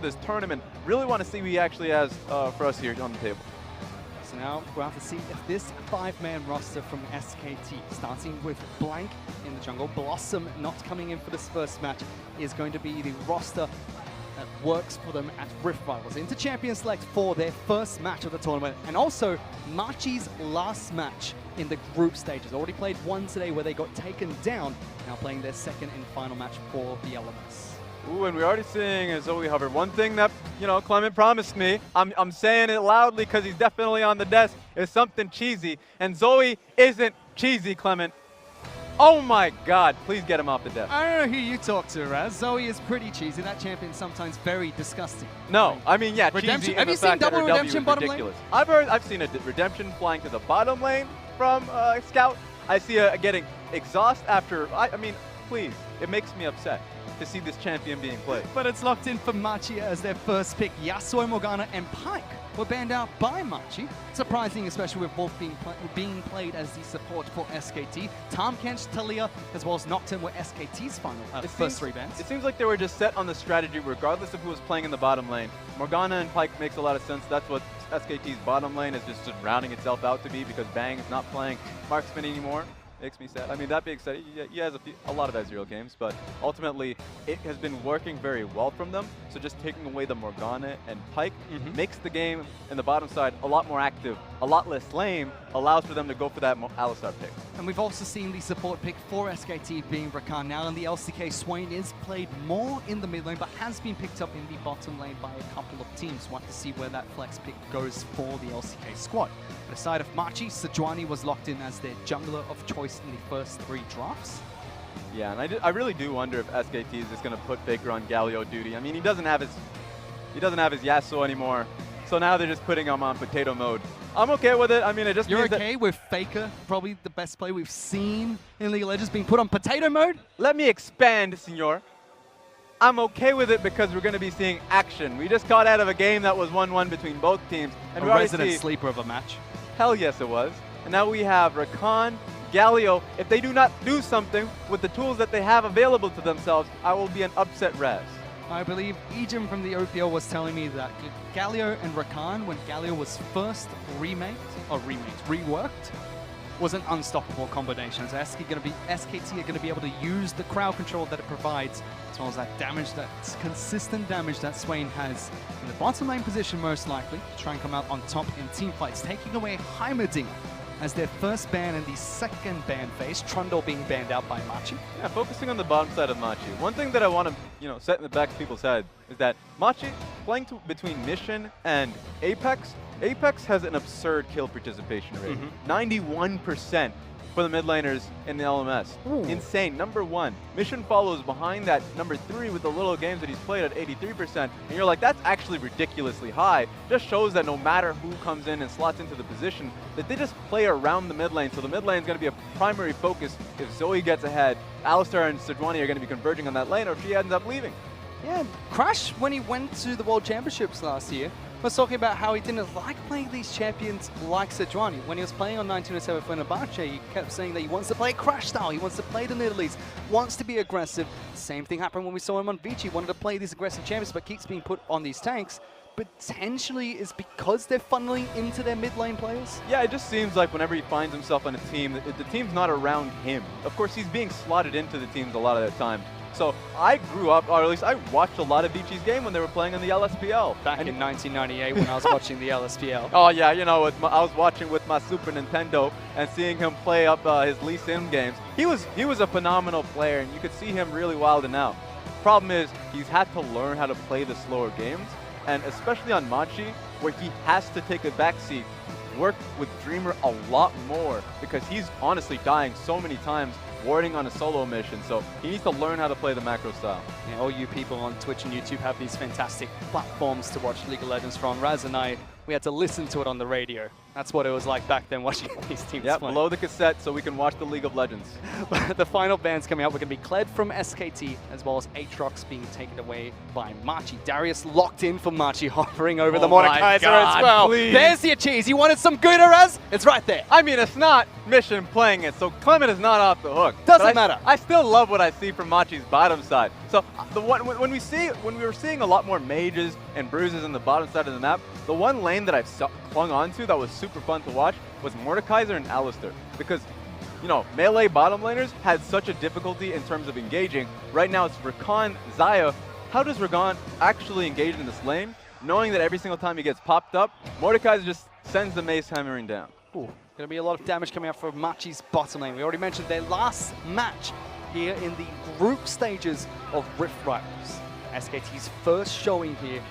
this tournament. Really want to see what he actually has for us here on the table. So now we'll have to see if this 5-man roster from SKT, starting with Blank in the jungle, Blossom not coming in for this first match, is going to be the roster that works for them at Rift Rivals into Champion Select for their first match of the tournament, and also Machi's last match in the group stages. Already played one today where they got taken down, now playing their second and final match for the LMS. Ooh, and we're already seeing Zoe hover. One thing that, you know, Clement promised me, I'm saying it loudly because he's definitely on the desk, is something cheesy. And Zoe isn't cheesy, Clement. Oh my God, please get him off the desk. I don't know who you talk to, Raz. Zoe is pretty cheesy. That champion's sometimes very disgusting. No, I mean, yeah, Redemption. cheesy. Have you seen double redemption bottom lane? I've seen a redemption flying to the bottom lane from Scout. I see her getting exhaust after, I mean, please, it makes me upset to see this champion being played. But it's locked in for Machi as their first pick. Yasuo, Morgana, and Pyke were banned out by Machi. Surprising, especially with both being played as the support for SKT. Tahm Kench, Taliyah, as well as Nocturne were SKT's final first 3 bans. It seems like they were just set on the strategy regardless of who was playing in the bottom lane. Morgana and Pyke makes a lot of sense. That's what SKT's bottom lane is just rounding itself out to be, because Bang is not playing marksman anymore. Makes me sad. I mean, that being said, he has a lot of Ezreal games, but ultimately it has been working very well from them. So just taking away the Morgana and Pyke makes the game in the bottom side a lot more active, a lot less lame, allows for them to go for that Alistar pick. And we've also seen the support pick for SKT being Rakan. Now in the LCK, Swain is played more in the mid lane, but has been picked up in the bottom lane by a couple of teams. We'll have to see where that flex pick goes for the LCK squad. But aside of Machi, Sejuani was locked in as their jungler of choice in the first 3 drafts. Yeah, and I really do wonder if SKT is just going to put Faker on Galio duty. I mean, he doesn't have his Yasuo anymore, so now they're just putting him on potato mode. I'm okay with it. I mean, it just You're means okay with Faker, probably the best play we've seen in League of Legends, being put on potato mode? Let me expand, senor. I'm okay with it because we're going to be seeing action. We just got out of a game that was 1-1 between both teams. And a resident sleeper of a match. Hell yes, it was. And now we have Rakan, Galio. If they do not do something with the tools that they have available to themselves, I will be an upset Raz. I believe Ejim from the OPL was telling me that Galio and Rakan, when Galio was first reworked, was an unstoppable combination. So SKT are going to be able to use the crowd control that it provides, as well as that damage, that consistent damage that Swain has in the bottom lane position, most likely, to try and come out on top in team fights, taking away Heimerdinger as their first ban in the second ban phase, Trundle being banned out by Machi. Yeah, focusing on the bottom side of Machi. One thing that I want to, set in the back of people's head is that Machi, playing between Mission and Apex, Apex has an absurd kill participation rate. 91% for the mid laners in the LMS. Ooh. Insane. Number 1. Mission follows behind that number 3 with the little games that he's played at 83%. And you're like, that's actually ridiculously high. Just shows that no matter who comes in and slots into the position, that they just play around the mid lane. So the mid lane is going to be a primary focus. If Zoe gets ahead, Alistar and Sejuani are going to be converging on that lane, or if she ends up leaving. Yeah, Crash, when he went to the World Championships last year, was talking about how he didn't like playing these champions like Sejuani. When he was playing on 1907 for Fenerbahce, he kept saying that he wants to play Crash style, he wants to play the Nidalee, wants to be aggressive. Same thing happened when we saw him on Vici. He wanted to play these aggressive champions, but keeps being put on these tanks. Potentially is because they're funneling into their mid lane players? Yeah, it just seems like whenever he finds himself on a team, the team's not around him. Of course, he's being slotted into the teams a lot of the time. So I grew up, or at least I watched a lot of Vici's game when they were playing in the LSPL. Back in 1998 when I was watching the LSPL. Oh yeah, I was watching with my Super Nintendo and seeing him play up his Lee Sin games. He was a phenomenal player, and you could see him really wilding out. Problem is, he's had to learn how to play the slower games, and especially on Machi, where he has to take a backseat, work with Dreamer a lot more, because he's honestly dying so many times warding on a solo mission, so he needs to learn how to play the macro style. Yeah, all you people on Twitch and YouTube have these fantastic platforms to watch League of Legends from. Raz and I, we had to listen to it on the radio. That's what it was like back then watching these teams Yeah, play. below the cassette so we can watch the League of Legends. The final bands coming up, we're going to be Kled from SKT, as well as Aatrox being taken away by Machi. Darius locked in for Machi, hovering over the Mordekaiser as well. Please. There's your cheese. You wanted some good, Araz? It's right there. I mean, it's not Mission playing it, so Clement is not off the hook. Doesn't matter. I still love what I see from Machi's bottom side. So when we were seeing a lot more mages and bruises on the bottom side of the map, the one lane that I clung onto that was super fun to watch was Mordekaiser and Alistar, because melee bottom laners had such a difficulty in terms of engaging. Right now it's Rakan, Xayah. How does Rakan actually engage in this lane, knowing that every single time he gets popped up, Mordekaiser just sends the mace hammering down? Ooh, going to be a lot of damage coming out from Machi's bottom lane. We already mentioned their last match here in the group stages of Rift Rivals. SKT's first showing here.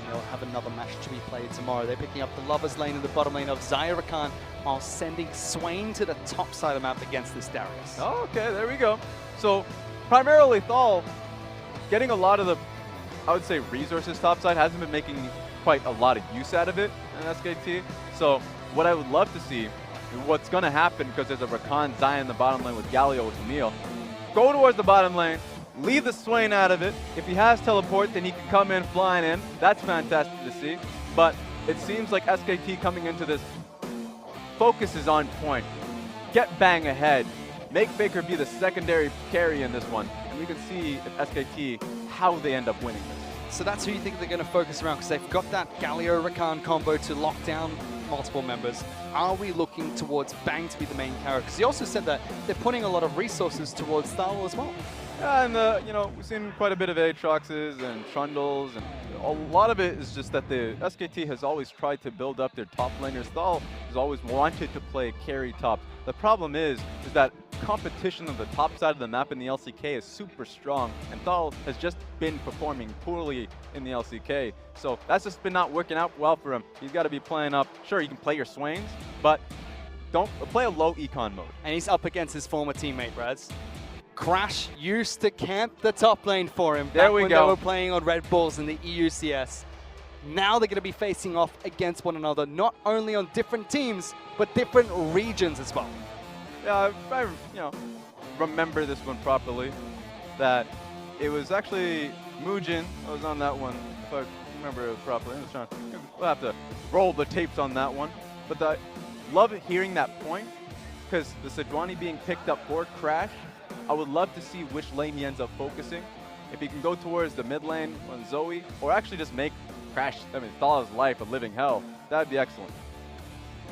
They'll have another match to be played tomorrow. They're picking up the Lovers lane and the bottom lane of Xayah Rakan, while sending Swain to the top side of the map against this Darius. Oh, okay, there we go. So primarily Thal getting a lot of the, I would say, resources topside, hasn't been making quite a lot of use out of it in SKT. So what I would love to see, what's going to happen, because there's a Rakan Xayah in the bottom lane with Galio with Emil, go towards the bottom lane, leave the Swain out of it. If he has teleport, then he can come in flying in. That's fantastic to see. But it seems like SKT coming into this, focus is on point. Get Bang ahead. Make Faker be the secondary carry in this one. And we can see if SKT, how they end up winning this. So that's who you think they're going to focus around, because they've got that Galio-Rakan combo to lock down multiple members. Are we looking towards Bang to be the main character? Because you also said that they're putting a lot of resources towards Thal as well. Yeah, and we've seen quite a bit of Aatroxes and Trundles, and a lot of it is just that the SKT has always tried to build up their top laners. Thal has always wanted to play carry top. The problem is that competition on the top side of the map in the LCK is super strong, and Thal has just been performing poorly in the LCK. So that's just been not working out well for him. He's got to be playing up. Sure, you can play your Swains, but don't play a low econ mode. And he's up against his former teammate, Raz. Crash used to camp the top lane for him there back we when go. they were playing on Red Bulls in the EUCS. Now they're going to be facing off against one another, not only on different teams, but different regions as well. Yeah, if I remember this one properly, that it was actually Mujin that was on that one, if I remember it properly. We'll have to roll the tapes on that one. But I love hearing that point, because the Sejuani being picked up for Crash, I would love to see which lane he ends up focusing. If he can go towards the mid lane on Zoe, or actually just make Crash, Thal's life a living hell, that would be excellent.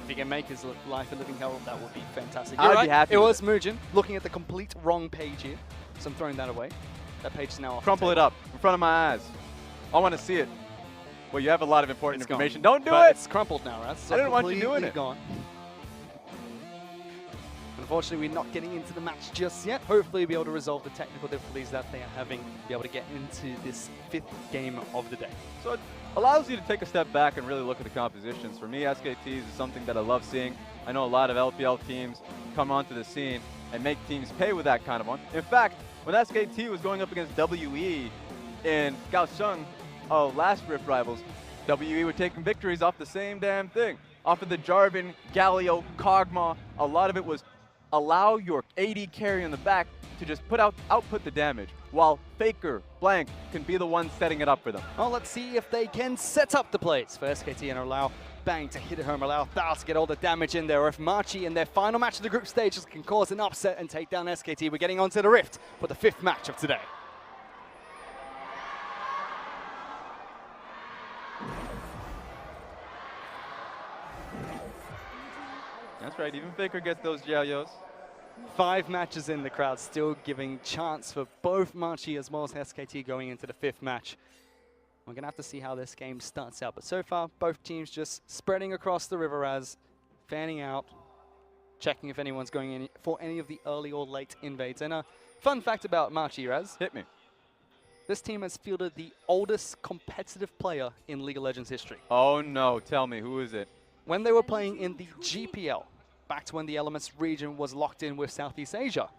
If he can make his life a living hell, that would be fantastic. I'd be happy. It was Mujin looking at the complete wrong page here, so I'm throwing that away. That page is now off. Crumple it up in front of my eyes. I want to see it. Well, you have a lot of important information. Gone. Don't do But it! It's crumpled now, Raz. So I didn't want you doing it. Gone. Unfortunately, we're not getting into the match just yet. Hopefully, we'll be able to resolve the technical difficulties that they are having, be able to get into this 5th game of the day. So it allows you to take a step back and really look at the compositions. For me, SKTs is something that I love seeing. I know a lot of LPL teams come onto the scene and make teams pay with that kind of one. In fact, when SKT was going up against WE in Kaohsiung last Rift Rivals, WE were taking victories off the same damn thing. Off of the Jarvan, Galio, Kog'Maw, a lot of it was allow your AD carry in the back to just output the damage, while Faker, Blank can be the one setting it up for them. Well, let's see if they can set up the plays for SKT and allow Bang to hit it home, allow Thal to get all the damage in there, or if Machi in their final match of the group stages can cause an upset and take down SKT. We're getting onto the Rift for the 5th match of today. That's right, even Faker gets those Jiaoyos. 5 matches in, the crowd still giving chance for both Machi as well as SKT going into the 5th match. We're going to have to see how this game starts out. But so far, both teams just spreading across the river as fanning out, checking if anyone's going in for any of the early or late invades. And a fun fact about Machi, Raz. Hit me. This team has fielded the oldest competitive player in League of Legends history. Oh no, tell me, who is it? When they were playing in the GPL, back to when the Elements region was locked in with Southeast Asia,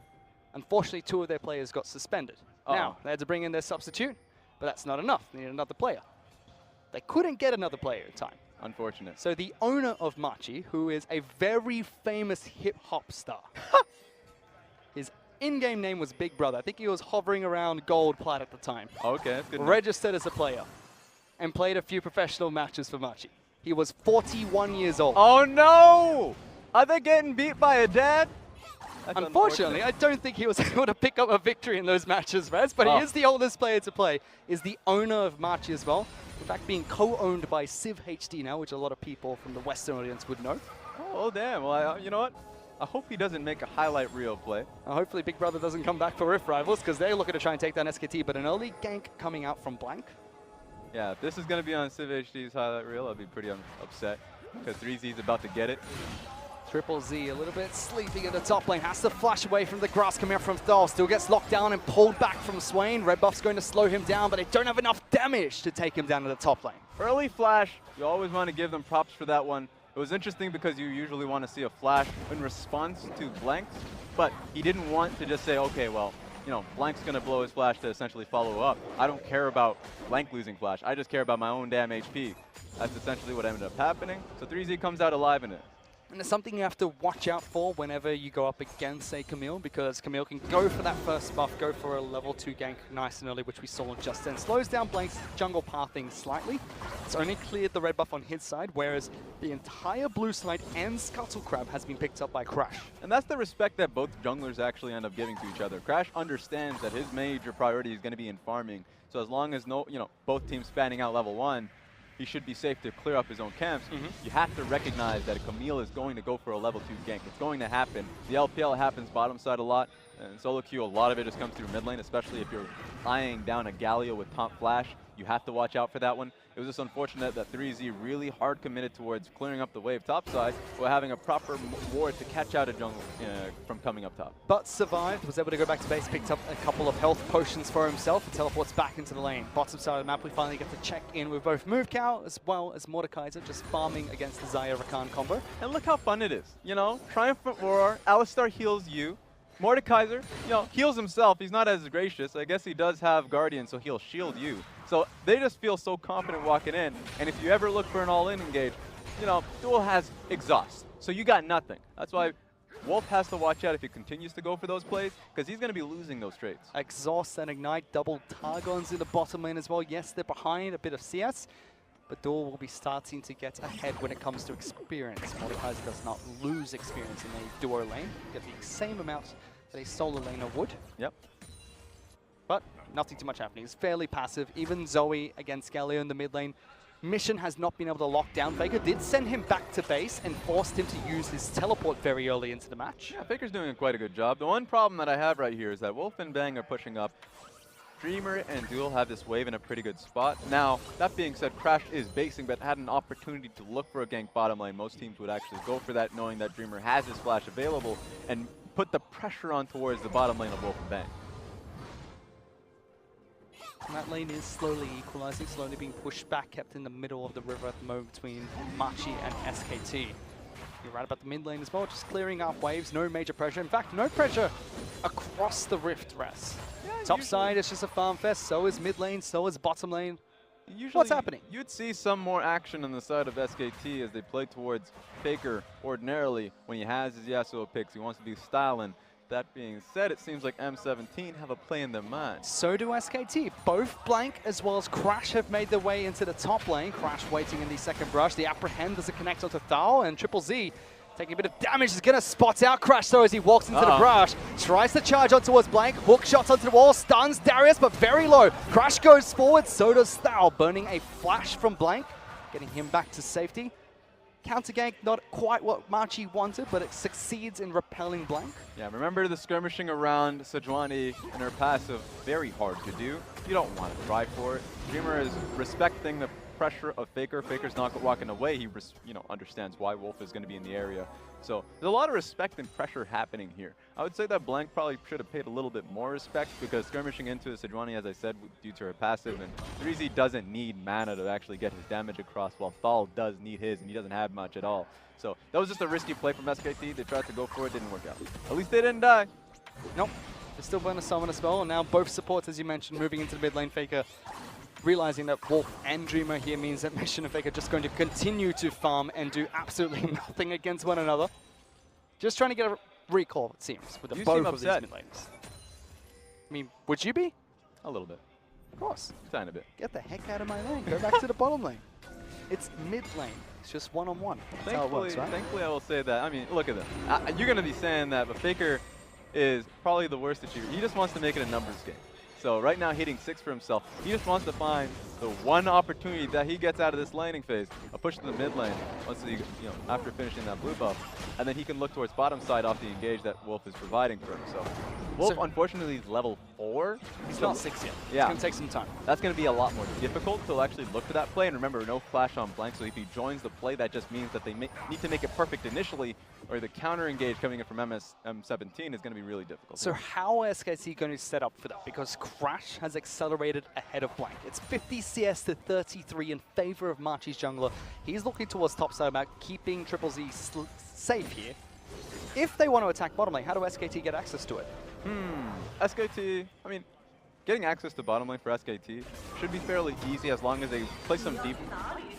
unfortunately 2 of their players got suspended. Now, they had to bring in their substitute, but that's not enough. They needed another player. They couldn't get another player in time. Unfortunate. So the owner of Machi, who is a very famous hip-hop star, his in-game name was Big Brother. I think he was hovering around gold plat at the time. Okay, that's good. Registered as a player and played a few professional matches for Machi. He was 41 years old. Oh no! Are they getting beat by a dad? That's Unfortunately, I don't think he was able to pick up a victory in those matches, Rez, but he is the oldest player to play, is the owner of Machi as well. In fact, being co-owned by Civ HD now, which a lot of people from the Western audience would know. Oh, damn. Well, you know what? I hope he doesn't make a highlight reel play. Hopefully Big Brother doesn't come back for Rift Rivals, because they're looking to try and take down SKT, but an early gank coming out from Blank. Yeah, if this is going to be on Civ HD's highlight reel, I'll be pretty upset, because 3Z's about to get it. Triple Z a little bit sleeping in the top lane, has to flash away from the grass coming out from Thal, still gets locked down and pulled back from Swain. Red buff's going to slow him down, but they don't have enough damage to take him down to the top lane. Early flash, you always want to give them props for that one. It was interesting because you usually want to see a flash in response to Blank's, but he didn't want to just say, okay, well, you know, Blank's going to blow his flash to essentially follow up. I don't care about Blank losing flash. I just care about my own damn HP. That's essentially what ended up happening. So 3Z comes out alive in it. And it's something you have to watch out for whenever you go up against, say, Camille, because Camille can go for that first buff, go for a level 2 gank nice and early, which we saw just then. Slows down Blank's jungle pathing slightly. It's only cleared the red buff on his side, whereas the entire blue side and Scuttle Crab has been picked up by Crash. And that's the respect that both junglers actually end up giving to each other. Crash understands that his major priority is going to be in farming. So as long as both teams spanning out level 1, he should be safe to clear up his own camps. You have to recognize that Camille is going to go for a level 2 gank. It's going to happen. The LPL happens bottom side a lot, and solo queue, a lot of it just comes through mid lane, especially if you're eyeing down a Galio with Taunt Flash. You have to watch out for that one. It was just unfortunate that 3Z really hard committed towards clearing up the wave topside while having a proper ward to catch out a jungle from coming up top. But survived, was able to go back to base, picked up a couple of health potions for himself, and teleports back into the lane. Bottom side of the map, we finally get to check in with both Movecow as well as Mordekaiser, just farming against the Xayah Rakan combo. And look how fun it is. You know, Triumphant Roar, Alistar heals you. Mordekaiser, heals himself. He's not as gracious. I guess he does have Guardian, so he'll shield you. So they just feel so confident walking in. And if you ever look for an all-in engage, Duel has Exhaust. So you got nothing. That's why Wolf has to watch out if he continues to go for those plays, because he's going to be losing those trades. Exhaust and Ignite, double Targons in the bottom lane as well. Yes, they're behind a bit of CS, but Duel will be starting to get ahead when it comes to experience. Mordekaiser does not lose experience in a duo lane. Get the same amount that a solo laner would. Yep. But nothing too much happening. It's fairly passive. Even Zoe against Galio in the mid lane. Mission has not been able to lock down. Faker did send him back to base and forced him to use his teleport very early into the match. Yeah, Faker's doing quite a good job. The one problem that I have right here is that Wolf and Bang are pushing up. Dreamer and Duel have this wave in a pretty good spot. Now, that being said, Crash is basing, but had an opportunity to look for a gank bottom lane. Most teams would actually go for that, knowing that Dreamer has his flash available, and put the pressure on towards the bottom lane of Wolf and Bang. And that lane is slowly equalizing, slowly being pushed back, kept in the middle of the river at the moment between Machi and SKT. You're right about the mid lane as well, just clearing up waves, no major pressure. In fact, no pressure across the Rift Rest. Yeah, top side is just a farm fest, so is mid lane, so is bottom lane. Usually, what's happening? You'd see some more action on the side of SKT as they play towards Faker ordinarily when he has his Yasuo picks. He wants to be styling. That being said, it seems like M17 have a play in their mind. So do SKT. Both Blank as well as Crash have made their way into the top lane. Crash waiting in the second brush. The Apprehend doesn't connect onto Thal, and Triple Z taking a bit of damage is going to spot out Crash though as he walks into the brush. Tries to charge on towards Blank. Hook shots onto the wall. Stuns Darius, but very low. Crash goes forward. So does Thal, burning a flash from Blank, getting him back to safety. Counter gank, not quite what Machi wanted, but it succeeds in repelling Blank. Yeah, remember the skirmishing around Sejuani and her passive, very hard to do. You don't want to try for it. Dreamer is respecting the pressure of Faker. Faker's not walking away. He understands why Wolf is going to be in the area. So there's a lot of respect and pressure happening here. I would say that Blank probably should have paid a little bit more respect, because skirmishing into Sejuani, as I said, due to her passive, and 3Z doesn't need mana to actually get his damage across, while Thal does need his, and he doesn't have much at all. So that was just a risky play from SKT. They tried to go for it, didn't work out. At least they didn't die. Nope. They're still going to summon a spell, and now both supports, as you mentioned, moving into the mid lane. Faker realizing that Wolf and Dreamer here means that Mission and Faker are just going to continue to farm and do absolutely nothing against one another. Just trying to get a recall, it seems, with both of these mid laners. I mean, would you be? A little bit. Of course. Tiny bit. Get the heck out of my lane. Go back to the bottom lane. It's mid lane. It's just one-on-one. That's how it works, right? Thankfully, I will say that. I mean, look at this. You're going to be saying that, but Faker is probably the worst achiever. He just wants to make it a numbers game. So right now, hitting 6 for himself. He just wants to find the one opportunity that he gets out of this laning phase, a push to the mid lane, once he, after finishing that blue buff, and then he can look towards bottom side off the engage that Wolf is providing for him. So Wolf, unfortunately, is level 4. He's not 6 yet. Yeah. It's going to take some time. That's going to be a lot more difficult to actually look to that play. And remember, no flash on blank, so if he joins the play, that just means that they need to make it perfect initially, or the counter engage coming in from M17 is going to be really difficult. So how are SKT going to set up for that? Because Crash has accelerated ahead of Blank. It's 50 CS to 33 in favor of Machi's jungler. He's looking towards topside map, keeping Triple Z safe here. If they want to attack bottom lane, how do SKT get access to it? SKT, I mean, getting access to bottom lane for SKT should be fairly easy as long as they play some deep,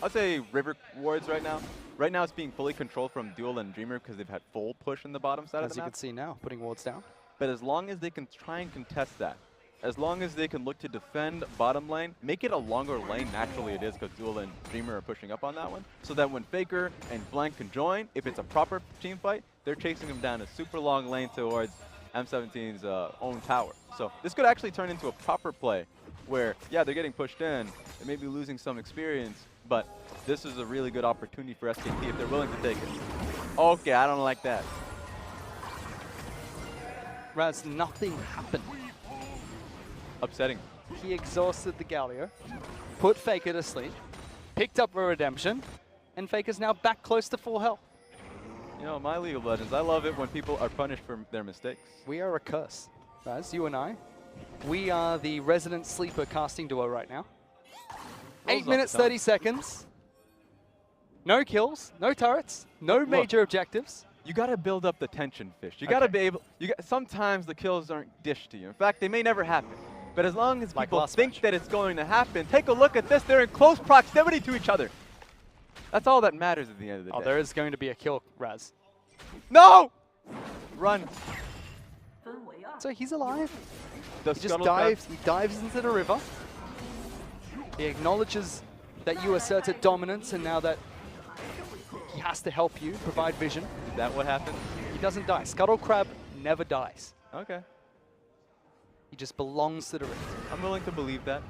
I'd say river wards right now. Right now it's being fully controlled from Duel and Dreamer because they've had full push in the bottom side of the map. As you can see now, putting wards down. But as long as they can try and contest that, as long as they can look to defend bottom lane, make it a longer lane, naturally it is because Duel and Dreamer are pushing up on that one, so that when Faker and Blank can join, if it's a proper team fight, they're chasing him down a super long lane towards M17's own tower. So this could actually turn into a proper play where, yeah, they're getting pushed in, they may be losing some experience, but this is a really good opportunity for SKT if they're willing to take it. Okay, I don't like that. Raz, nothing happened. Upsetting. He exhausted the Galio, put Faker to sleep, picked up a redemption, and Faker's now back close to full health. You know, my League of Legends, I love it when people are punished for their mistakes. We are a curse. Raz, you and I, we are the resident sleeper casting duo right now. 8 minutes, 30 seconds. No kills, no turrets, no major objectives. You got to build up the tension, Fish. You got to be able, sometimes the kills aren't dished to you. In fact, they may never happen. But as long as people think that it's going to happen, take a look at this. They're in close proximity to each other. That's all that matters at the end of the day. Oh, there is going to be a kill, Raz. No! Run. So he's alive. He just dives. He dives into the river. He acknowledges that you asserted dominance, and now that he has to help you, provide vision. Is that what happened? He doesn't die. Scuttle Crab never dies. Okay. He just belongs to the rift. I'm willing to believe that.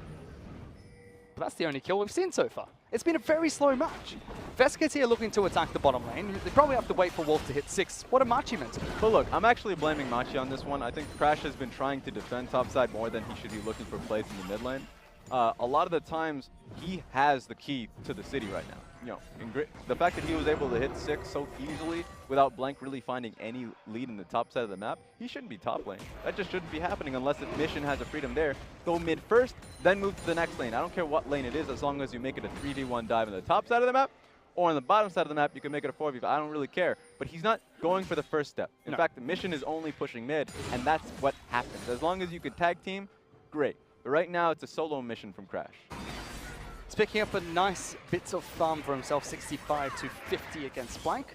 But that's the only kill we've seen so far. It's been a very slow match. If SKT are looking to attack the bottom lane, they probably have to wait for Wolf to hit 6. What are Machi meant to do? But look, I'm actually blaming Machi on this one. I think Crash has been trying to defend topside more than he should be looking for plays in the mid lane. A lot of the times, he has the key to the city right now. You know, the fact that he was able to hit 6 so easily without Blank really finding any lead in the top side of the map, he shouldn't be top lane. That just shouldn't be happening unless the mission has a freedom there. Go mid first, then move to the next lane. I don't care what lane it is, as long as you make it a 3v1 dive in the top side of the map, or on the bottom side of the map, you can make it a 4v5. I don't really care. But he's not going for the first step. In fact, the mission is only pushing mid, and that's what happens. As long as you can tag team, great. But right now, it's a solo mission from Crash. He's picking up a nice bits of farm for himself, 65 to 50 against Blank.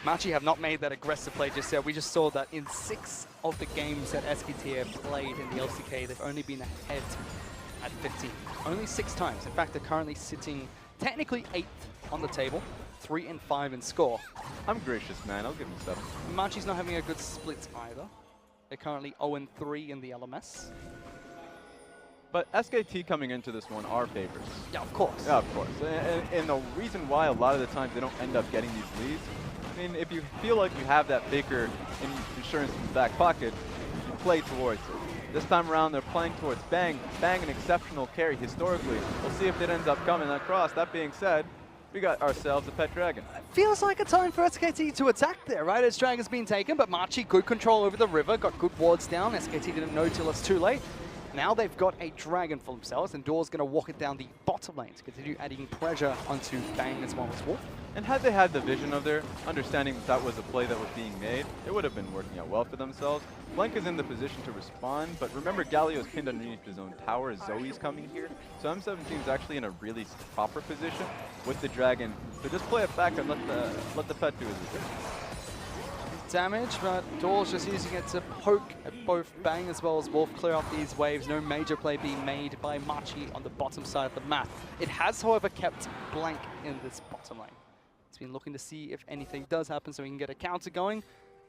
Machi have not made that aggressive play just yet. We just saw that in 6 of the games that SKT have played in the LCK, they've only been ahead at 15. Only 6 times. In fact, they're currently sitting technically 8th on the table, 3 and 5 in score. I'm gracious, man. I'll give him 7. Machi's not having a good split either. They're currently 0 and 3 in the LMS. But SKT coming into this one are favorites. Yeah, of course. Yeah, of course. And the reason why a lot of the times they don't end up getting these leads, I mean, if you feel like you have that Faker insurance in the back pocket, you play towards it. This time around, they're playing towards Bang. Bang, an exceptional carry historically. We'll see if it ends up coming across. That being said, we got ourselves a pet dragon. Feels like a time for SKT to attack there, right? As dragon's been taken, but Machi, good control over the river, got good wards down. SKT didn't know till it's too late. Now they've got a dragon for themselves, and Door's going to walk it down the bottom lane to continue adding pressure onto Bang as well as Wolf. And had they had the vision of their understanding that that was a play that was being made, it would have been working out well for themselves. Blank is in the position to respond, but remember Galio's pinned underneath his own tower. Zoe's coming here. So M17 is actually in a really proper position with the dragon to just play it back and let the pet do his thing. Damage, but Door's just using it to poke at both Bang as well as Wolf, clear out these waves. No major play being made by Machi on the bottom side of the map. It has, however, kept Blank in this bottom lane. He's been looking to see if anything does happen so he can get a counter going.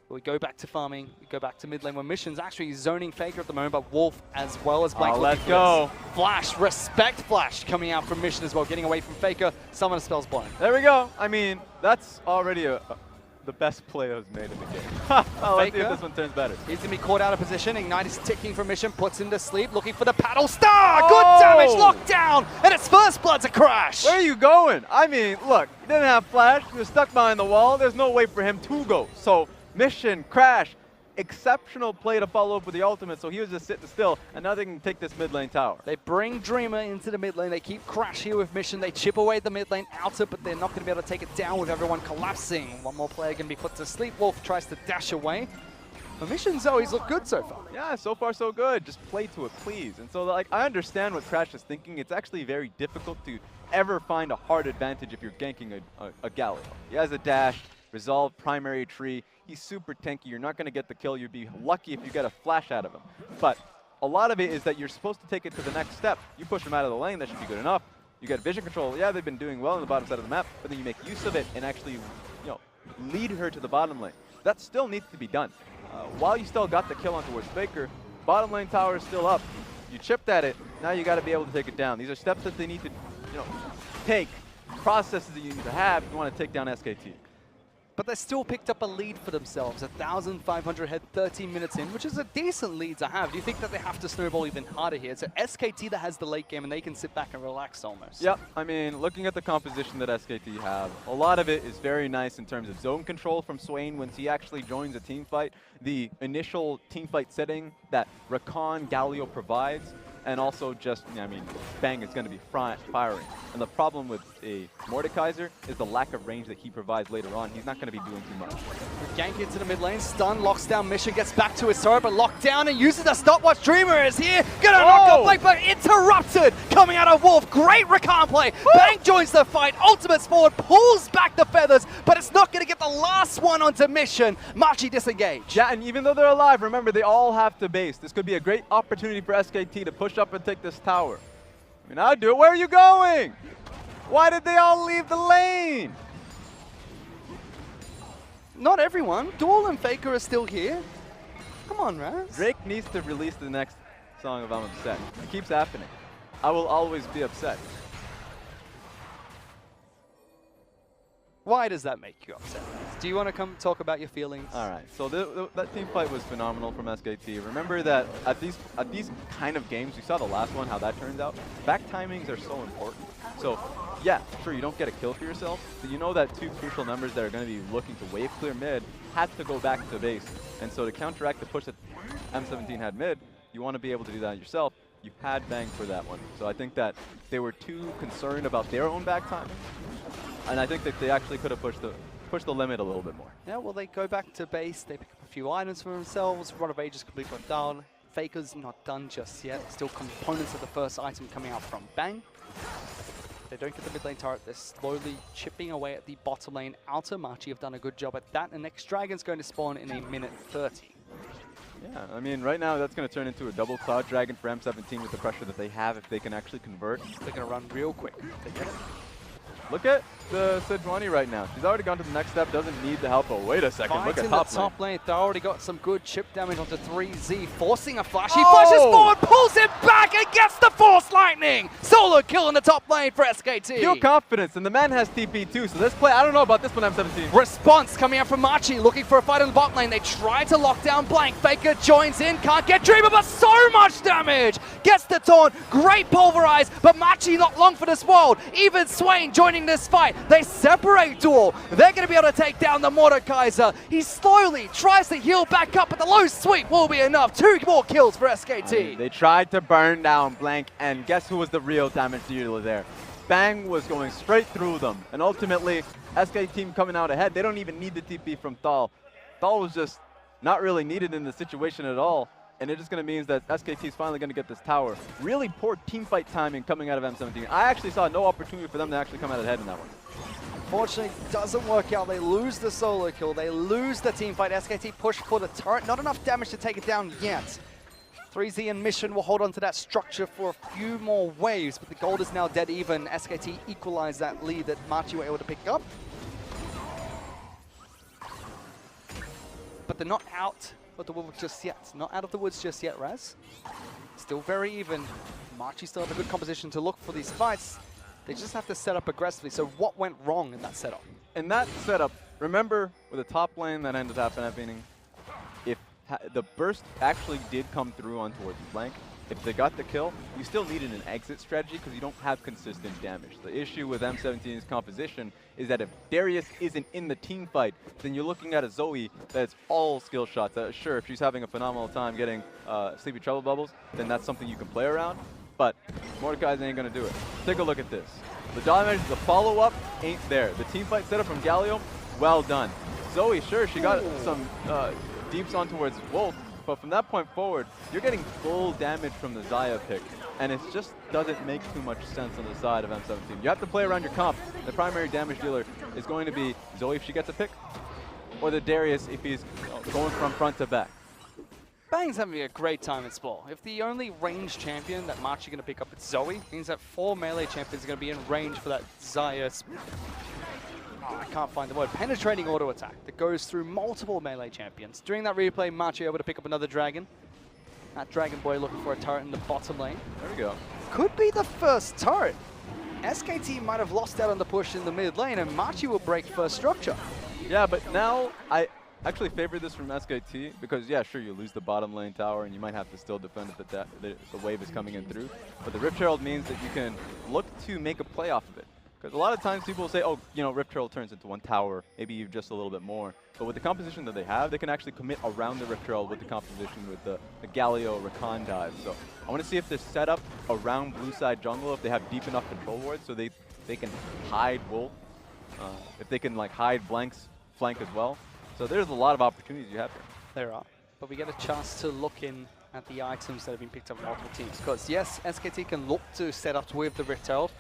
But we go back to farming, we go back to mid lane where Mission's actually zoning Faker at the moment, but Wolf as well as Blank. Let's go. Flash, respect flash coming out from Mission as well, getting away from Faker. Summon spells blind. There we go. I mean, that's already the best play I've made in the game. Let's see if this one turns better. He's going to be caught out of position. Ignite is ticking from Mission, puts him to sleep, looking for the paddle star. Good damage, locked down, and it's first blood to crash. Where are you going? I mean, look, he didn't have flash. He was stuck behind the wall. There's no way for him to go. So, Mission, crash. Exceptional play to follow up with the ultimate, so he was just sitting still, and now they can take this mid lane tower. They bring Dreamer into the mid lane, they keep Crash here with Mission, they chip away the mid lane outer, but they're not going to be able to take it down with everyone collapsing. One more player going to be put to sleep. Wolf tries to dash away. But Mission's always looked good so far. Yeah, so far so good. Just play to it, please. And so, like, I understand what Crash is thinking. It's actually very difficult to ever find a hard advantage if you're ganking a Galio. He has a dash, resolve, primary tree. He's super tanky. You're not going to get the kill. You'd be lucky if you get a flash out of him. But a lot of it is that you're supposed to take it to the next step. You push him out of the lane, that should be good enough. You get vision control. Yeah, they've been doing well on the bottom side of the map, but then you make use of it and actually, lead her to the bottom lane. That still needs to be done. While you still got the kill on towards Faker, bottom lane tower is still up. You chipped at it. Now you got to be able to take it down. These are steps that they need to, take, processes that you need to have if you want to take down SKT. But they still picked up a lead for themselves, 1,500 head 13 minutes in, which is a decent lead to have. Do you think that they have to snowball even harder here? It's SKT that has the late game and they can sit back and relax almost. Yep, I mean, looking at the composition that SKT have, a lot of it is very nice in terms of zone control from Swain once he actually joins a team fight. The initial team fight setting that Rakan Galio provides, and also just, Bang is going to be firing. And the problem with a Mordekaiser is the lack of range that he provides later on. He's not going to be doing too much. Gank into the mid lane, stun, locks down Mission, gets back to his turret, but locked down and uses the stopwatch. Dreamer is here, gonna knock up Blake, but interrupted coming out of Wolf. Great Rakan play. Bang joins the fight, ultimates forward, pulls back the feathers, but it's not going to get the last one onto Mission. Machi disengaged. Yeah, and even though they're alive, remember, they all have to base. This could be a great opportunity for SKT to push up and take this tower. I mean, I'd do it. Where are you going? Why did they all leave the lane? Not everyone. Duel and Faker are still here. Come on, Raz. Drake needs to release the next song of I'm Upset. It keeps happening. I will always be upset. Why does that make you upset? Do you want to come talk about your feelings? All right. So that team fight was phenomenal from SKT. Remember that at these kind of games, you saw the last one, how that turns out. Back timings are so important. So yeah, sure, you don't get a kill for yourself, but you know that two crucial members that are going to be looking to wave clear mid had to go back to base. And so to counteract the push that M17 had mid, you want to be able to do that yourself. You had Bang for that one. So I think that they were too concerned about their own back timing. And I think that they actually could have pushed the limit a little bit more. Yeah, well, they go back to base, they pick up a few items for themselves, Rod of Ages completely got down. Faker's not done just yet. Still components of the first item coming out from Bang. They don't get the mid lane turret, they're slowly chipping away at the bottom lane. Outer Machi have done a good job at that, and next Dragon's going to spawn in a minute 30. Yeah, I mean, right now that's going to turn into a double Cloud Dragon for M17 with the pressure that they have if they can actually convert. They're going to run real quick. They get it. Look at the Sejuani right now. She's already gone to the next step, doesn't need the help. Oh, wait a second. Look at top lane. They already got some good chip damage onto 3Z, forcing a flash. He flashes forward, pulls it back, and gets the Force Lightning. Solo kill in the top lane for SKT. Pure confidence, and the man has TP too, so this play, I don't know about this one, M17. Response coming out from Machi, looking for a fight in the bot lane. They try to lock down Blank. Faker joins in, can't get Dreamer, but so much damage. Gets the taunt, great pulverize, but Machi not long for this world. Even Swain joining dominating this fight. They separate Duel. They're going to be able to take down the Mordekaiser. He slowly tries to heal back up, but the low sweep will be enough. 2 more kills for SKT. They tried to burn down Blank, and guess who was the real damage dealer there? Bang was going straight through them, and ultimately, SK team coming out ahead. They don't even need the TP from Thal. Thal was just not really needed in the situation at all. And it just going to mean that SKT is finally going to get this tower. Really poor teamfight timing coming out of M17. I actually saw no opportunity for them to actually come out ahead in that one. Unfortunately, doesn't work out. They lose the solo kill. They lose the teamfight. SKT push for the turret. Not enough damage to take it down yet. 3Z and Mission will hold on to that structure for a few more waves, but the gold is now dead even. SKT equalized that lead that Machi were able to pick up. But they're not out of the woods just yet. Not out of the woods just yet, Raz. Still very even. Machi still have a good composition to look for these fights. They just have to set up aggressively. So what went wrong in that setup? In that setup, remember with the top lane that ended up happening, if the burst actually did come through on towards Blank, if they got the kill, you still needed an exit strategy because you don't have consistent damage. The issue with M17's composition is that if Darius isn't in the team fight, then you're looking at a Zoe that's all skill shots. Sure, if she's having a phenomenal time getting Sleepy Trouble Bubbles, then that's something you can play around. But Mordekaiser ain't going to do it. Take a look at this. The damage, the follow-up ain't there. The team fight setup from Galio, well done. Zoe, sure, she got some deeps on towards Wolf, but from that point forward, you're getting full damage from the Xayah pick, and it just doesn't make too much sense on the side of M17. You have to play around your comp. The primary damage dealer is going to be Zoe if she gets a pick, or the Darius if he's going from front to back. Bang's having a great time in Spore. If the only range champion that Machi are going to pick up is Zoe, it means that 4 melee champions are going to be in range for that Xayah. I can't find the word. Penetrating auto attack that goes through multiple melee champions. During that replay, Machi able to pick up another dragon. That Dragon Boy looking for a turret in the bottom lane. There we go. Could be the first turret. SKT might have lost out on the push in the mid lane, and Machi will break first structure. Yeah, but now I actually favor this from SKT because, yeah, sure, you lose the bottom lane tower and you might have to still defend if the wave is coming in through. But the Rift Herald means that you can look to make a play off of it. Because a lot of times people will say, oh, you know, Rift Herald turns into one tower, maybe you just a little bit more. But with the composition that they have, they can actually commit around the Rift Herald with the composition with the Galio Rakan dive. So I want to see if this setup around blue side jungle, if they have deep enough control wards so they can hide Wolf, if they can like hide Blank's flank as well. So there's a lot of opportunities you have here. There are. But we get a chance to look in at the items that have been picked up by multiple teams. Because yes, SKT can look to setups with the Rift Herald,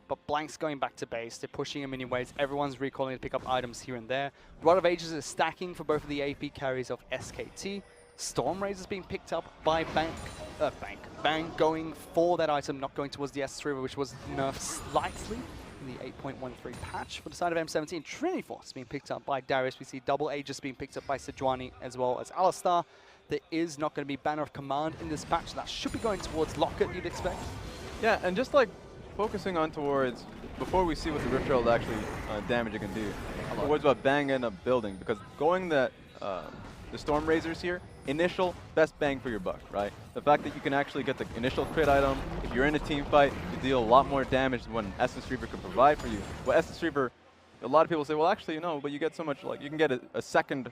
but Blank's going back to base. They're pushing him in waves. Everyone's recalling to pick up items here and there. Rod of Ages is stacking for both of the AP carries of SKT. Storm Razor's being picked up by Bang going for that item, not going towards the S3, which was nerfed slightly in the 8.13 patch. For the side of M17, Trinity Force being picked up by Darius. We see Double Aegis being picked up by Sejuani as well as Alistar. There is not going to be Banner of Command in this patch. That should be going towards Locket, you'd expect. Yeah, and just like focusing on towards, before we see what the Rift Herald actually damage it can do, towards what Bang ended up building, because going that the Storm Razors here, initial best bang for your buck, right? The fact that you can actually get the initial crit item, if you're in a team fight, you deal a lot more damage than what an Essence Reaver could provide for you. Well, Essence Reaver, a lot of people say, well, actually, no, but you get so much, like, you can get a second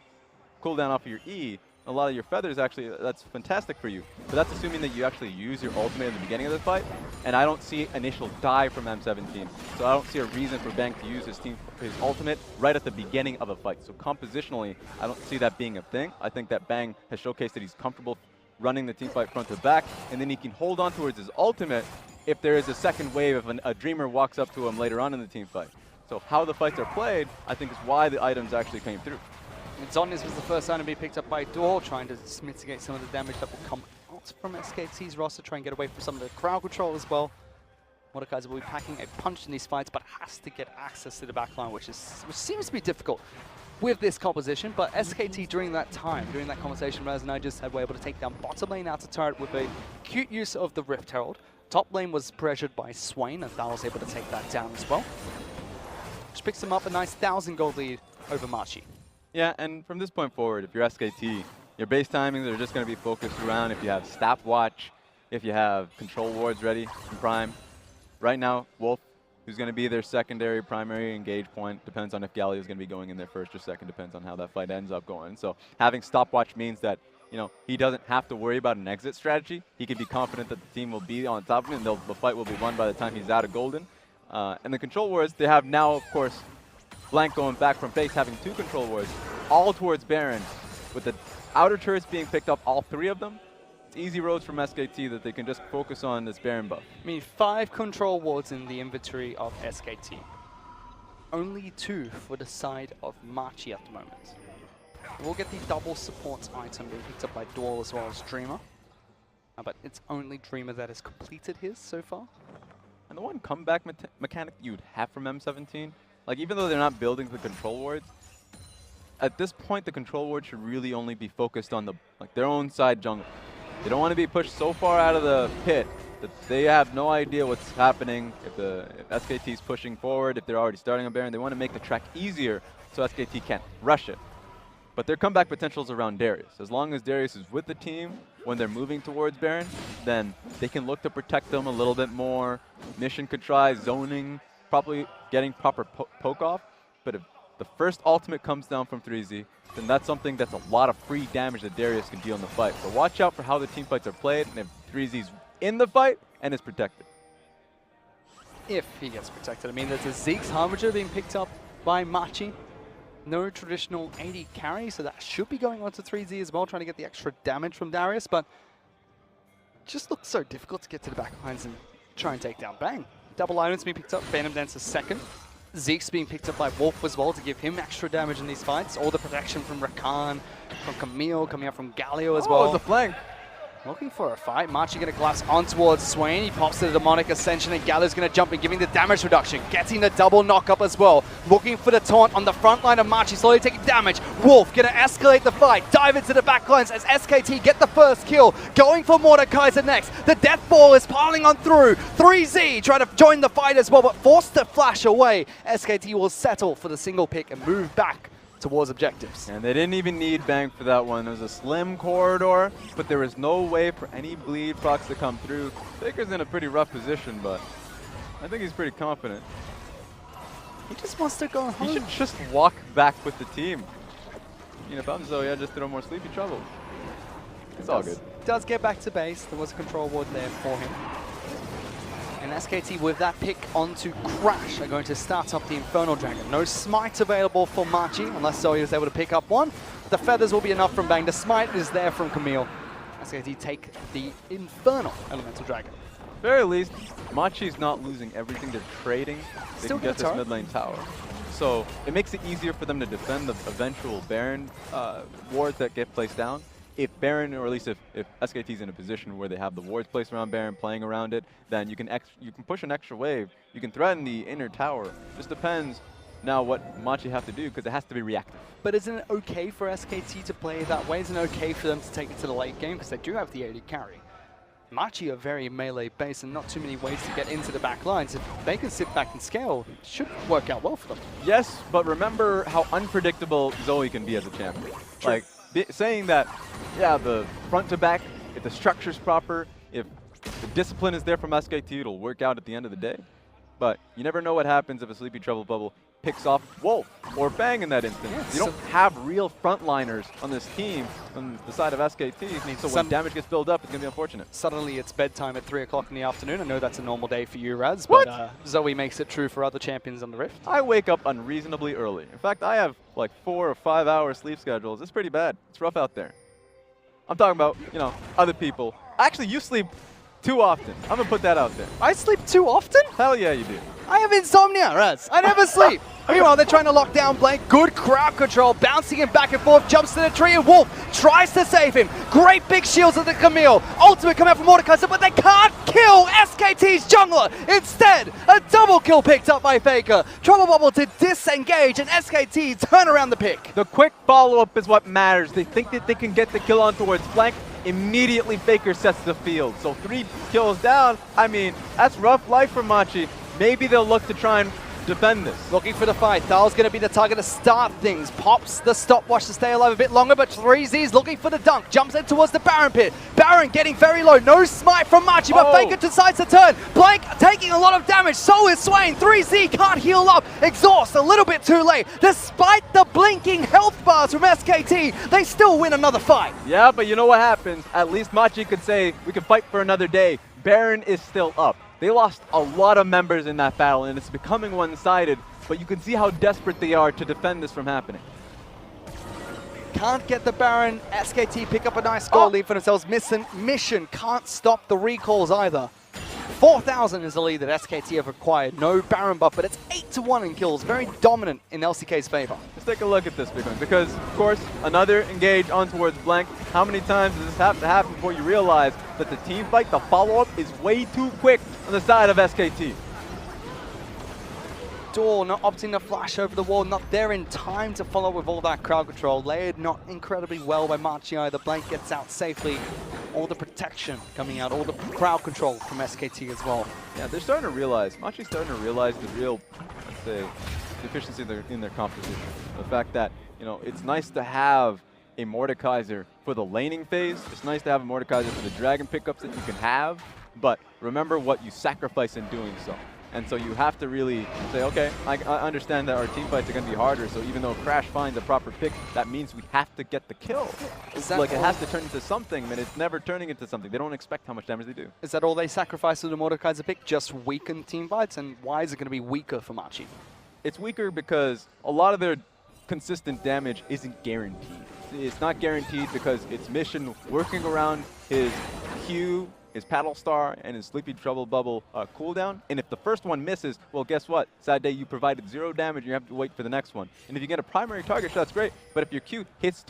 cooldown off of your E. A lot of your feathers, actually, that's fantastic for you. But that's assuming that you actually use your ultimate at the beginning of the fight, and I don't see initial die from M17. So I don't see a reason for Bang to use his ultimate right at the beginning of a fight. So compositionally, I don't see that being a thing. I think that Bang has showcased that he's comfortable running the team fight front to back, and then he can hold on towards his ultimate if there is a second wave, if a Dreamer walks up to him later on in the team fight. So how the fights are played, I think, is why the items actually came through. Zonius was the first item to be picked up by Dor, trying to mitigate some of the damage that will come out from SKT's roster, try and get away from some of the crowd control as well. Mordekaiser will be packing a punch in these fights, but has to get access to the backline, which seems to be difficult with this composition. But SKT during that time, during that conversation, Raz and I just had, were able to take down bottom lane out to turret with a cute use of the Rift Herald. Top lane was pressured by Swain, and Thal was able to take that down as well. Which picks him up a nice 1,000 gold lead over Machi. Yeah, and from this point forward, if you're SKT, your base timings are just going to be focused around if you have Stopwatch, if you have control wards ready in Prime. Right now, Wolf who's going to be their secondary, primary engage point. Depends on if Galio is going to be going in there first or second. Depends on how that fight ends up going. So having stopwatch means that, you know, he doesn't have to worry about an exit strategy. He can be confident that the team will be on top of him, and the fight will be won by the time he's out of Golden. And the control wards, they have now, of course, Blank going back from base, having 2 control wards, all towards Baron, with the outer turrets being picked up, all 3 of them. Easy roads from SKT that they can just focus on this Baron buff. I mean, 5 control wards in the inventory of SKT. Only 2 for the side of Machi at the moment. We'll get the double support item being picked up by Duel as well as Dreamer. But it's only Dreamer that has completed his so far. And the one comeback mechanic you'd have from M17, like even though they're not building the control wards, at this point the control ward should really only be focused on their own side jungle. They don't want to be pushed so far out of the pit that they have no idea what's happening. If SKT is pushing forward, if they're already starting a Baron, they want to make the track easier so SKT can't rush it. But their comeback potential is around Darius. As long as Darius is with the team when they're moving towards Baron, then they can look to protect them a little bit more. Mission could try zoning, probably getting proper poke off. But if the first ultimate comes down from 3Z, then that's something that's a lot of free damage that Darius can deal in the fight. So watch out for how the team fights are played, and if 3Z's in the fight and is protected. If he gets protected. I mean, there's a Zeke's Harbinger being picked up by Machi. No traditional 80 carry, so that should be going on to 3Z as well, trying to get the extra damage from Darius, but it just looks so difficult to get to the back lines and try and take down Bang. Double items being picked up, Phantom Dancer second. Zeke's being picked up by Wolf as well to give him extra damage in these fights. All the protection from Rakan, from Camille, coming out from Galio as well. Oh, the flank. Looking for a fight. Machi going to collapse on towards Swain. He pops to the Demonic Ascension, and Galio's going to jump in, giving the damage reduction. Getting the double knock-up as well. Looking for the taunt on the front line of Machi, slowly taking damage. Wolf going to escalate the fight, dive into the back lines as SKT get the first kill. Going for Mordekaiser next. The death ball is piling on through. 3Z trying to join the fight as well, but forced to flash away. SKT will settle for the single pick and move back towards objectives. And they didn't even need Bang for that one. It was a slim corridor, but there was no way for any bleed procs to come through. Faker's in a pretty rough position, but I think he's pretty confident. He just wants to go home. He should just walk back with the team. You know, if I'm Zoe, I'd just throw more sleepy trouble. It's all good. Does get back to base. There was a control ward there for him. And SKT with that pick onto Crash are going to start up the Infernal Dragon. No smite available for Machi unless Zoe is able to pick up one. The feathers will be enough from Bang. The smite is there from Camille. SKT take the Infernal Elemental Dragon. Very least, Machi's not losing everything. They're trading. They Still can get this mid lane tower. So it makes it easier for them to defend the eventual Baron wards that get placed down. If Baron, or at least if SKT's in a position where they have the wards placed around Baron, playing around it, then you can push an extra wave. You can threaten the inner tower. Just depends now what Machi have to do, because it has to be reactive. But isn't it okay for SKT to play that way? Isn't it okay for them to take it to the late game? Because they do have the AD carry. Machi are very melee based and not too many ways to get into the back lines. If they can sit back and scale, it should work out well for them. Yes, but remember how unpredictable Zoe can be as a champion. True. Like, saying that, yeah, the front to back, if the structure's proper, if the discipline is there from SKT, it'll work out at the end of the day. But you never know what happens if a Sleepy Trouble Bubble picks off Wolf or Bang in that instance. Yeah, you don't have real frontliners on this team on the side of SKT, so when damage gets built up, it's going to be unfortunate. Suddenly it's bedtime at 3 o'clock in the afternoon. I know that's a normal day for you, Raz, but Zoe makes it true for other champions on the Rift. I wake up unreasonably early. In fact, I have like 4 or 5 hour sleep schedules. It's pretty bad. It's rough out there. I'm talking about, you know, other people. Actually, you sleep too often. I'm going to put that out there. I sleep too often? Hell yeah, you do. I have insomnia, Raz. I never sleep. Meanwhile, they're trying to lock down Blank. Good crowd control, bouncing him back and forth, jumps to the tree, and Wolf tries to save him. Great big shields of the Camille. Ultimate coming out from Mordekaiser, but they can't kill SKT's jungler. Instead, a double kill picked up by Faker. Trouble Bubble to disengage, and SKT turn around the pick. The quick follow-up is what matters. They think that they can get the kill on towards Blank. Immediately, Faker sets the field. So 3 kills down, I mean, that's rough life for Machi. Maybe they'll look to try and defend this. Looking for the fight. Thal's going to be the target to start things. Pops the stopwatch to stay alive a bit longer, but 3Z's looking for the dunk. Jumps in towards the Baron pit. Baron getting very low. No smite from Machi, but Faker decides to turn. Blank taking a lot of damage. So is Swain. 3Z can't heal up. Exhaust a little bit too late. Despite the blinking health bars from SKT, they still win another fight. Yeah, but you know what happens? At least Machi could say, we can fight for another day. Baron is still up. They lost a lot of members in that battle, and it's becoming one-sided, but you can see how desperate they are to defend this from happening. Can't get the Baron. SKT pick up a nice goal lead for themselves. Mission can't stop the recalls either. 4,000 is the lead that SKT have acquired. No Baron buff, but it's 8-1 in kills. Very dominant in LCK's favor. Let's take a look at this, Big One, because, of course, another engage on towards Blank. How many times does this have to happen before you realize that the team fight, the follow-up, is way too quick on the side of SKT? Door not opting to flash over the wall, not there in time to follow with all that crowd control. Layered not incredibly well by Machi either. Blank gets out safely. All the protection coming out, all the crowd control from SKT as well. Yeah, they're starting to realize, Machi's starting to realize the real, let's say, deficiency in their composition. The fact that, you know, it's nice to have a Mordekaiser for the laning phase. It's nice to have a Mordekaiser for the dragon pickups that you can have, but remember what you sacrifice in doing so. And so you have to really say, okay, I understand that our team fights are going to be harder, so even though Crash finds a proper pick, that means we have to get the kill. Like, it has to turn into something, but it's never turning into something. They don't expect how much damage they do. Is that all they sacrifice with the Mordekaiser pick? Just weaken team fights? And why is it going to be weaker for Machi? It's weaker because a lot of their consistent damage isn't guaranteed. It's not guaranteed because it's Mission working around his Q, his Paddle Star, and his Sleepy Trouble Bubble cooldown. And if the first one misses, well, guess what? Sad day, you provided 0 damage, and you have to wait for the next one. And if you get a primary target shot, that's great. But if your Q hits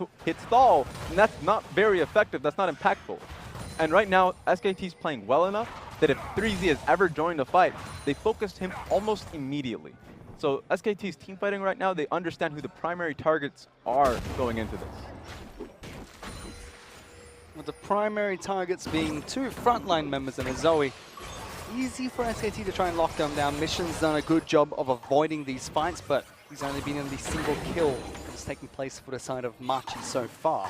stall, then that's not very effective. That's not impactful. And right now, SKT's playing well enough that if 3Z has ever joined a fight, they focused him almost immediately. So SKT's team fighting right now, they understand who the primary targets are going into this. With the primary targets being 2 frontline members and a Zoe. Easy for SKT to try and lock them down. Mission's done a good job of avoiding these fights, but he's only been in the single kill that's taking place for the side of Machi so far.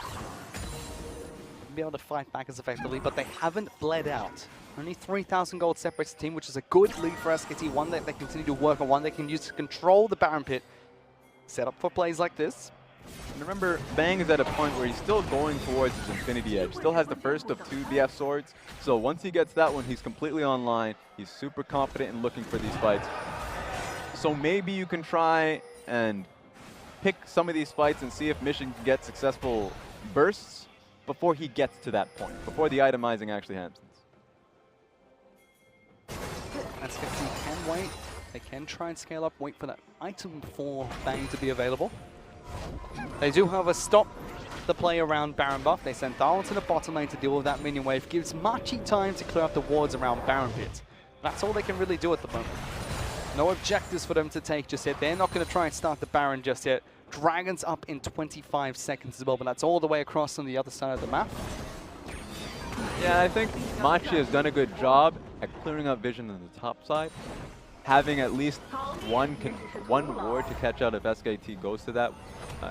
Be able to fight back as effectively, but they haven't bled out. Only 3,000 gold separates the team, which is a good lead for SKT. One that they continue to work on, one they can use to control the Baron pit. Set up for plays like this. And remember, Bang is at a point where he's still going towards his Infinity Edge. Still has the first of 2 BF swords. So once he gets that one, he's completely online. He's super confident in looking for these fights. So maybe you can try and pick some of these fights and see if Mission can get successful bursts before he gets to that point, before the itemizing actually happens. SKT can wait. They can try and scale up, wait for that item for Bang to be available. They do, however, stop the play around Baron buff. They send Thal to the bottom lane to deal with that minion wave. Gives Machi time to clear up the wards around Baron pit. That's all they can really do at the moment. No objectives for them to take just yet. They're not going to try and start the Baron just yet. Dragons up in 25 seconds as well, but that's all the way across on the other side of the map. Yeah, I think Machi has done a good job at clearing up vision on the top side. Having at least one ward to catch out if SKT goes to that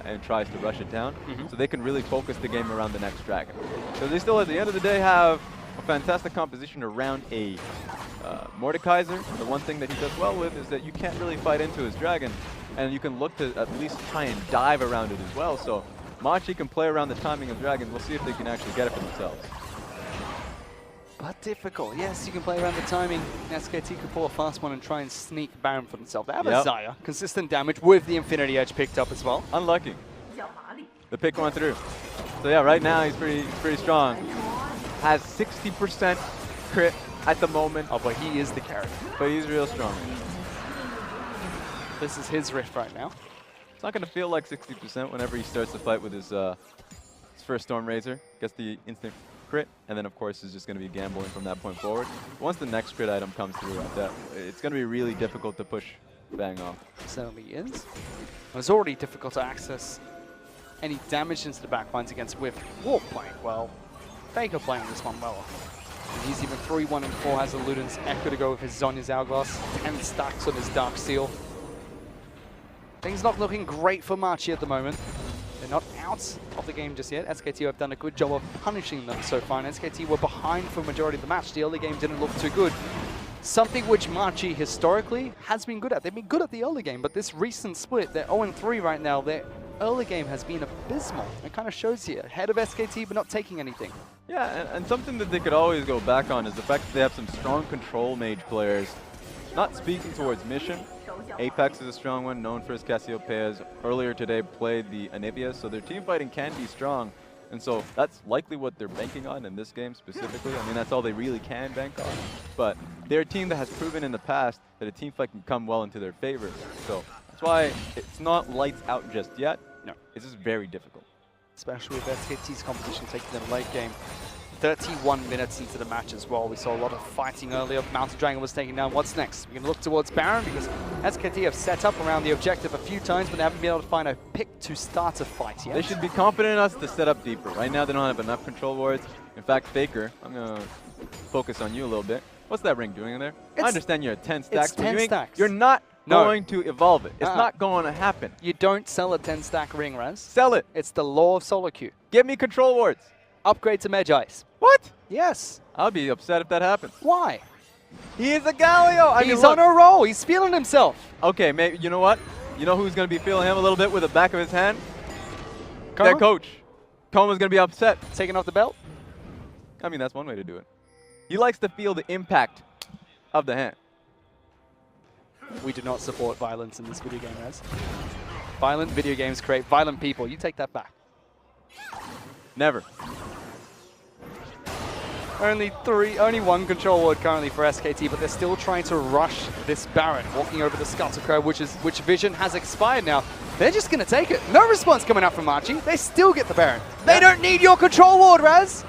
and tries to rush it down. So they can really focus the game around the next dragon. So they still, at the end of the day, have a fantastic composition around a Mordekaiser. The one thing that he does well with is that you can't really fight into his dragon, and you can look to at least try and dive around it as well. So Machi can play around the timing of dragon. We'll see if they can actually get it for themselves. But difficult. Yes, you can play around the timing. SKT could pull a fast one and try and sneak Baron for themselves. They have a Zaya. Consistent damage with the Infinity Edge picked up as well. Unlucky. The pick went through. So yeah, right now he's pretty strong. Has 60% crit at the moment. Oh, but he is the character. But he's real strong. This is his rift right now. It's not going to feel like 60% whenever he starts the fight with his first Storm Razor. Gets the instant crit, and then of course is just going to be gambling from that point forward. Once the next crit item comes through, it's going to be really difficult to push Bang off. Certainly is. It's already difficult to access any damage into the backlines against with Wolf playing well. Faker playing this one well. And he's even 3-1 and 4, has a Luden's Echo to go with his Zhonya's Hourglass, 10 stacks on his Dark Seal. Things not looking great for Machi at the moment. They're not out of the game just yet. SKT have done a good job of punishing them so far, and SKT were behind for a majority of the match. The early game didn't look too good. Something which Machi historically has been good at. They've been good at the early game, but this recent split, they're 0-3 right now. Their early game has been abysmal. It kind of shows here. Ahead of SKT, but not taking anything. Yeah, and something that they could always go back on is the fact that they have some strong control mage players. Not speaking towards Mission, Apex is a strong one, known for his Cassiopeias. Earlier today played the Anivias, so their team fighting can be strong. And so that's likely what they're banking on in this game specifically. I mean, that's all they really can bank on. But they're a team that has proven in the past that a team fight can come well into their favor. So that's why it's not lights out just yet. No, it's just very difficult. Especially with SKT's competition taking them late game. 31 minutes into the match as well. We saw a lot of fighting earlier. Mountain Dragon was taken down. What's next? We're going to look towards Baron because SKT have set up around the objective a few times, but they haven't been able to find a pick to start a fight yet. They should be confident enough to set up deeper. Right now, they don't have enough control wards. In fact, Faker, I'm going to focus on you a little bit. What's that ring doing in there? I understand you're at 10 stacks. It's 10 stacks. You're not going to evolve it. It's not going to happen. You don't sell a 10-stack ring, Raz. Sell it. It's the law of solo queue. Give me control wards. Upgrade to Magi's. What? Yes. I'll be upset if that happens. Why? He is a Galio. He's on a roll. He's feeling himself. Okay, maybe you know what? You know who's going to be feeling him a little bit with the back of his hand? Coma? Their coach. Coma's going to be upset. Taking off the belt? I mean, that's one way to do it. He likes to feel the impact of the hand. We do not support violence in this video game, Raz. Violent video games create violent people. You take that back. Never. Only one control ward currently for SKT, but they're still trying to rush this Baron, walking over the Scuttle Crow, which Vision has expired now. They're just going to take it. No response coming out from Machi. They still get the Baron. They don't need your control ward, Raz.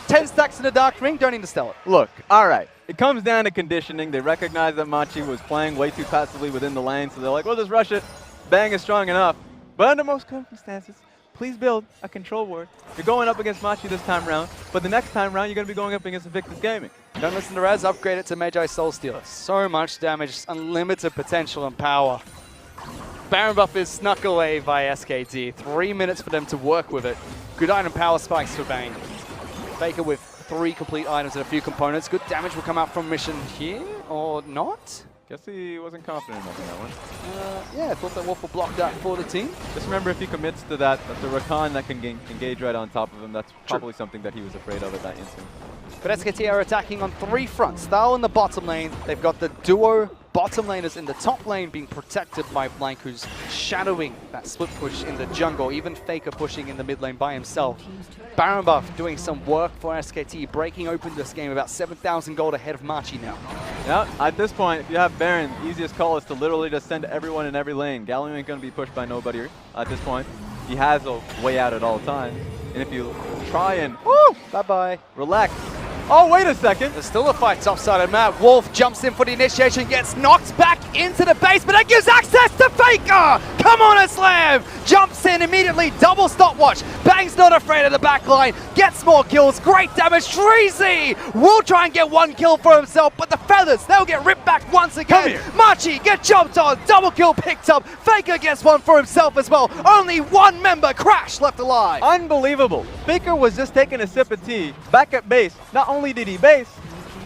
10 stacks in the Dark Ring, don't need to steal it. Look, all right. It comes down to conditioning. They recognize that Machi was playing way too passively within the lane, so they're like, we'll just rush it. Bang is strong enough. But under most circumstances, please build a control ward. You're going up against Machi this time around, but the next time around, you're going to be going up against Invictus Gaming. Don't listen to Raz, upgrade it to Magi Soul Stealer. So much damage, unlimited potential and power. Baron buff is snuck away by SKT. 3 minutes for them to work with it. Good item power spikes for Bane. Faker with 3 complete items and a few components. Good damage will come out from Mission here, or not? Guess he wasn't confident enough in that one. Yeah, I thought that Wolf will block that for the team. Just remember, if he commits to that, that's a Rakan that can engage right on top of him. That's probably something that he was afraid of at that instant. But SKT are attacking on 3 fronts. Thal in the bottom lane. They've got the duo bottom laners in the top lane being protected by Blank, who's shadowing that split push in the jungle. Even Faker pushing in the mid lane by himself. Baron buff doing some work for SKT, breaking open this game about 7,000 gold ahead of Machi now. Yeah, at this point, if you have Baron, the easiest call is to literally just send everyone in every lane. Galio ain't going to be pushed by nobody at this point. He has a way out at all times. And if you try and Bye-bye. relax. Oh, wait a second. There's still a fight topside of Matt. Wolf jumps in for the initiation, gets knocked back into the base, but that gives access to Faker! Come on, Aslam! Jumps in immediately, double stopwatch. Bang's not afraid of the backline, gets more kills, great damage. Treasy will try and get 1 kill for himself, but the feathers, they'll get ripped back once again. Machi get jumped on, double kill picked up. Faker gets 1 for himself as well. Only 1 member, Crash, left alive. Unbelievable. Faker was just taking a sip of tea back at base. Not only did he base,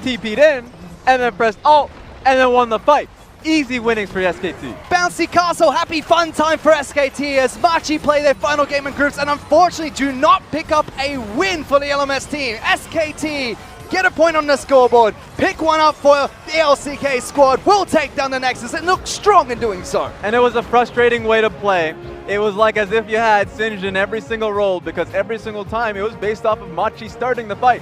TP'd in, and then pressed ult, and then won the fight. Easy winnings for SKT. Bouncy Castle, happy fun time for SKT as Machi play their final game in groups and unfortunately do not pick up a win for the LMS team. SKT get a point on the scoreboard, pick one up for the LCK squad, will take down the Nexus and look strong in doing so. And it was a frustrating way to play. It was like as if you had Singed in every single role because every single time it was based off of Machi starting the fight.